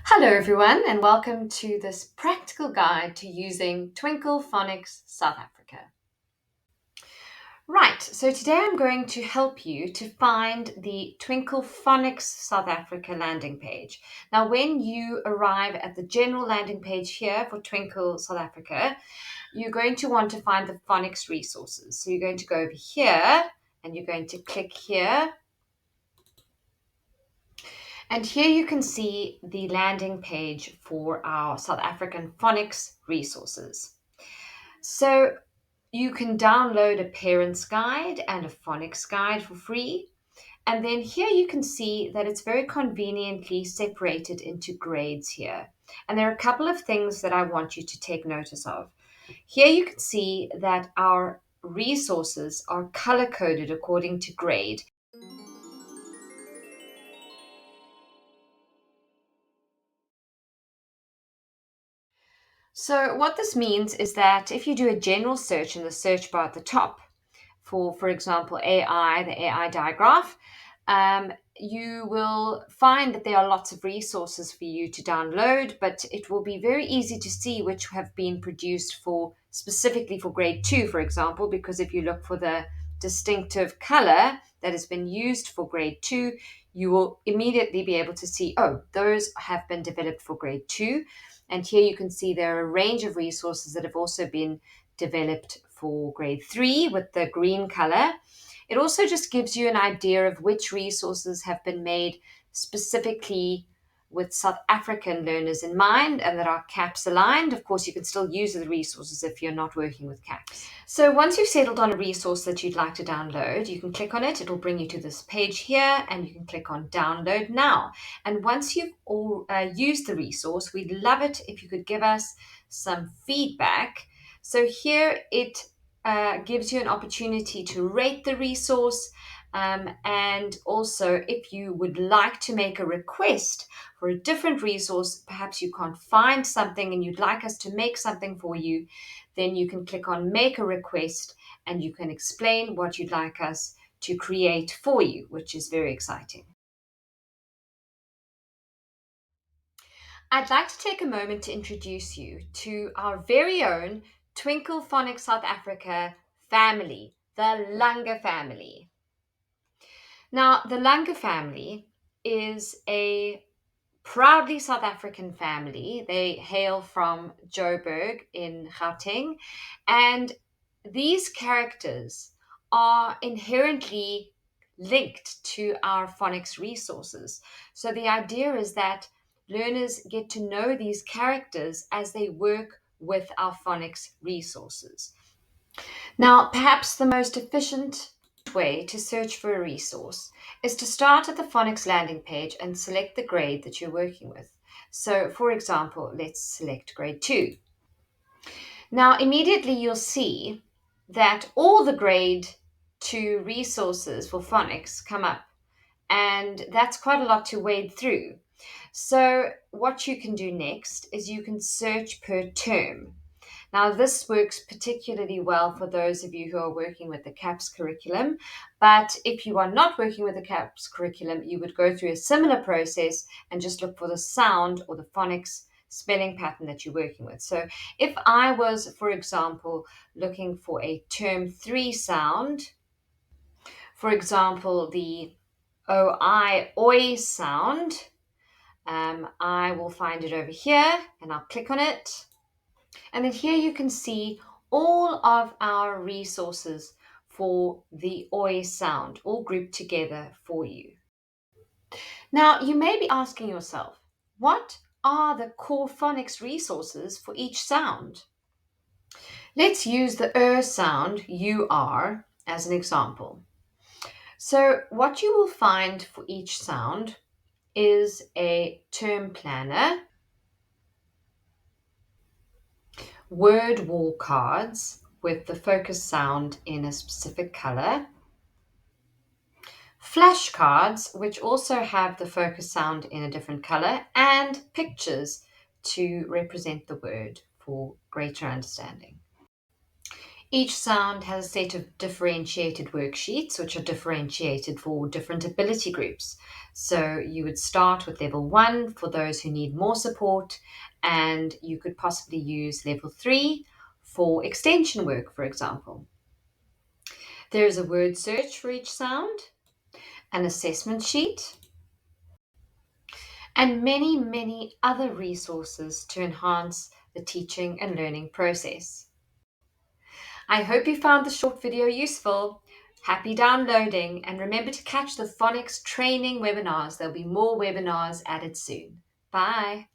Hello, everyone, and welcome to this practical guide to using Twinkl Phonics South Africa. Right, so today I'm going to help you to find the Twinkl Phonics South Africa landing page. Now, when you arrive at the general landing page here for Twinkl South Africa, you're going to want to find the phonics resources. So you're going to go over here and you're going to click here. And here you can see the landing page for our South African phonics resources. So you can download a parent's guide and a phonics guide for free. And then here you can see that it's very conveniently separated into grades here. And there are a couple of things that I want you to take notice of. Here you can see that our resources are color coded according to grade. So what this means is that if you do a general search in the search bar at the top for example, AI, the AI diagraph, you will find that there are lots of resources for you to download, but it will be very easy to see which have been produced for specifically for grade 2, for example, because if you look for the distinctive color that has been used for grade 2, you will immediately be able to see, oh, those have been developed for grade 2. And here you can see there are a range of resources that have also been developed for grade 3 with the green color. It also just gives you an idea of which resources have been made specifically with South African learners in mind and that are CAPS aligned. Of course, you can still use the resources if you're not working with CAPS. So once you've settled on a resource that you'd like to download, you can click on it. It'll bring you to this page here and you can click on download now. And once you've all used the resource, we'd love it if you could give us some feedback. So here it gives you an opportunity to rate the resource. And also, if you would like to make a request for a different resource, perhaps you can't find something and you'd like us to make something for you, then you can click on make a request and you can explain what you'd like us to create for you, which is very exciting. I'd like to take a moment to introduce you to our very own Twinkl Phonics South Africa family, the Langa family. Now, the Langa family is a proudly South African family. They hail from Joburg in Gauteng, and these characters are inherently linked to our phonics resources. So the idea is that learners get to know these characters as they work with our phonics resources. Now, perhaps the most efficient way to search for a resource is to start at the phonics landing page and select the grade that you're working with. So, for example, let's select grade 2. Now, immediately you'll see that all the grade 2 resources for phonics come up, and that's quite a lot to wade through. So, what you can do next is you can search per term. Now, this works particularly well for those of you who are working with the CAPS curriculum. But if you are not working with the CAPS curriculum, you would go through a similar process and just look for the sound or the phonics spelling pattern that you're working with. So if I was, for example, looking for a term 3 sound, for example, the oi sound, I will find it over here and I'll click on it. And then here you can see all of our resources for the oi sound, all grouped together for you. Now, you may be asking yourself, what are the core phonics resources for each sound? Let's use the sound, UR, as an example. So what you will find for each sound is a term planner, word wall cards with the focus sound in a specific color, flashcards, which also have the focus sound in a different color, and pictures to represent the word for greater understanding. Each sound has a set of differentiated worksheets, which are differentiated for different ability groups. So you would start with level 1 for those who need more support, and you could possibly use level 3 for extension work, for example. There is a word search for each sound, an assessment sheet, and many, many other resources to enhance the teaching and learning process. I hope you found the short video useful. Happy downloading, and remember to catch the phonics training webinars. There'll be more webinars added soon. Bye.